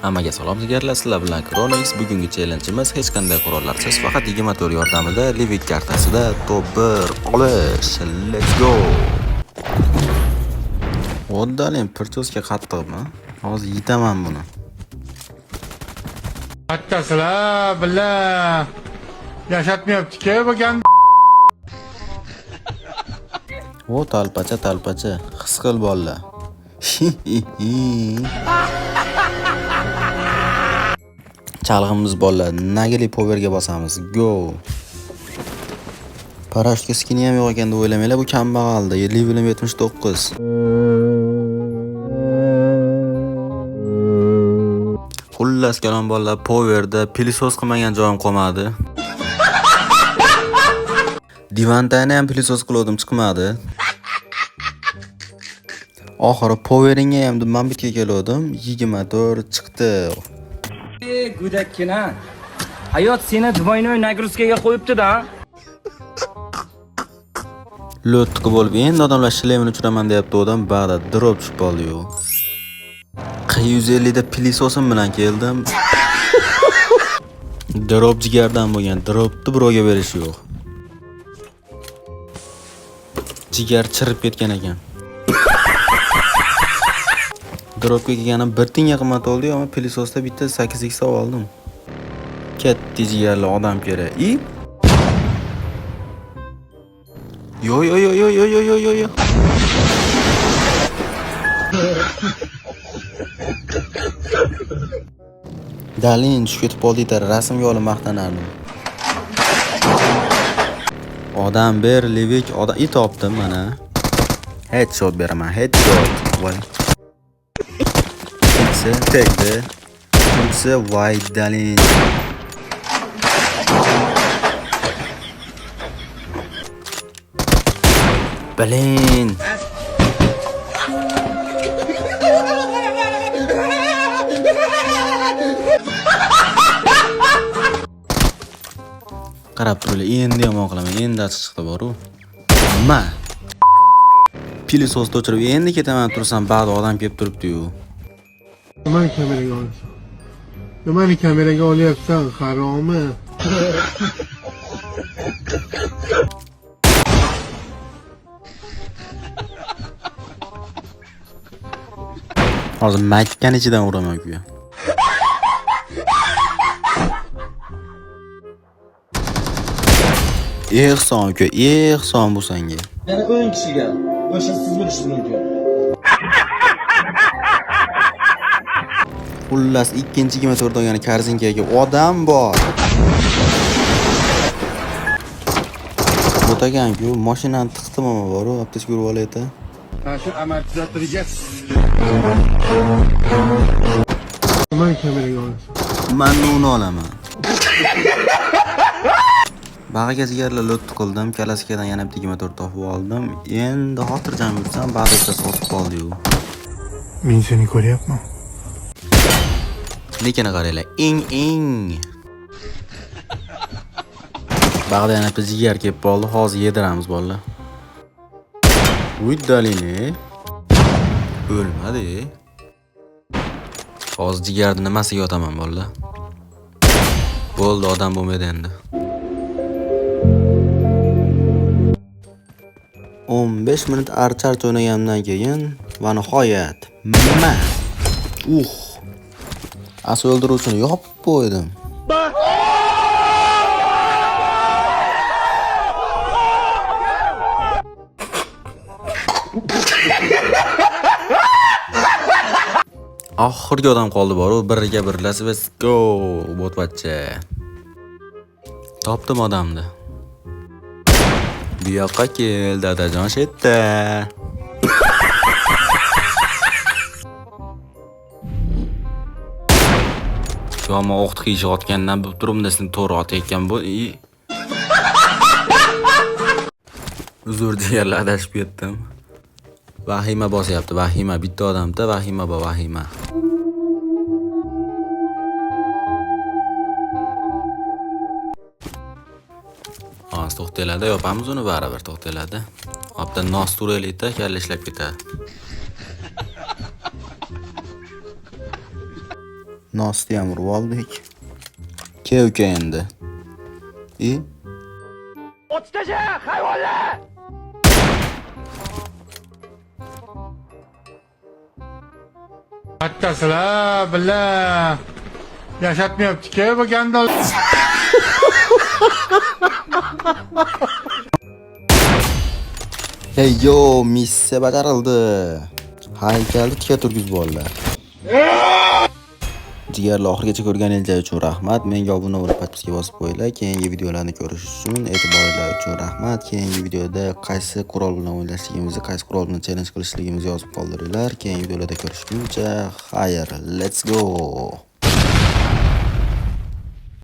Hammaga salom jigarlar, sizlar bilan Kronix. Bugungi challengeimiz hech qanday qurollarsiz, faqat 24 yordamida Livik kartasida top 1 olish. Let's go. Oddalim pirtosga qattiqmi? Hozir yetaman buni. Hattasizlar billa yashatmayapti-ku bu gam. O talpacha, his qil bolalar. Chalg'imiz bolalar, nagili powerga bosamiz. Go. Parashutga skini ham yo'q ekan deb o'ylamanglar, bu kambag'alda. Levelim 79. Xullas kalom bolalar, powerda pilisos qilmagan joyim qolmadi. Divantani ham pilisos qildim, chiqmadi. Oxiri poweringga ham man bitga keldim, 24 chiqdi. Go'dakkina. Hayot seni dvoynoy nagruzkaga qo'yibdi-da. Lo'tqi bo'lib, endi odamlar shlemini uchiraman deyapti, odam ba'da drop tushib qoldi-yu. 150 da pilisosim bilan keldim. Drop jigardan bo'lgan, dropni birovga berish yo'q. Jigar chirib ketgan ekan. Dropga kelganim 1 tiyinga qimmat oldi, ammo pilisosda bitta 8x oldim. Katta jigarli odam kerak. Yo. Dalin tushib ketib qoldi-da, rasmga olib maqtanardim. Odam ber, Livik, odam topdim mana. Headshot beraman, headshot. Voy. Tegdi. Bunisi voy Dalin. Balin. Qarab turli, endi yomon qilaman, endi chiqdi boru. Nima? Pilisosni o'chirib, endi ketaman tursam, ba'zi odam kelib turibdi-yu. Nimani kameraga olyapsan, haromi? Hozir makkan ichidan uraman ku. Ehson ku, ehson bu senga. Yana qo'ying kishiga. O'sha siz bo'lishingiz mumkin. Xullas, ikkinchi 24 olgan karzinkaga odam bor. O'tagan-ku, mashinani tiqdim ama bor, aptech ko'rib olaydi. Shu amortizatorga. Nimani kameraga olasiz? Men uni olaman. Bag'aga jigarlar lo't qildim, kalasidan yana bitta 24 topib oldim. Endi xotirjam yursam, ba'zida sotib qoldi-yu. Men seni ko'ryapman. Lekin qaranglar, ing. Bag'da yana bitta jigar kelib qoldi, hozir yediramiz bolalar. Uy Dalini. O'lmadi. Hozir jigarni nimasiga yotaman bolalar. Bo'ldi, odam bo'lmaydi endi. 15 minut archar o'ynagandan keyin va nihoyat mana asl o'ldiruvchini yopib qo'ydim. Oxirgi odam qoldi bor, u biriga birlashib, let's go, botbacha. Topdim odamni. Bu yoqqa kel, dadajon shetda. Yo'qmi, o'qit qiyish otgandan bu turumda seni to'g'ri otayotgan bu. Uzr deganlar adashib ketdim. Vahima bosyapti, vahima bitta odamda, vahima bor, vahima. Hozir to'xtaladi, yopamiz uni baribir to'xtaladi. Hopda nos turaylikda, kalla ishlab ketadi. Nosni ham urib oldik. Ke uka endi. Hattasizlar, billah. Yashatmayapti-ku bu gandol. Hey yo, missiya bajarildi. Haykalni tika turgizib bolalar. Jigarlar oxirigacha ko'rganingiz uchun rahmat. Menga obuna bo'lib, podpiska bosib qo'yinglar. Keyingi videolarni ko'rish uchun e'tiboringlar uchun rahmat. Keyingi videoda qaysi qurol bilan o'ynashligimizni, qaysi qurol bilan challenge qilishligimizni yozib qoldiringlar. Keyingi videolarda ko'rishguncha, xayr, let's go.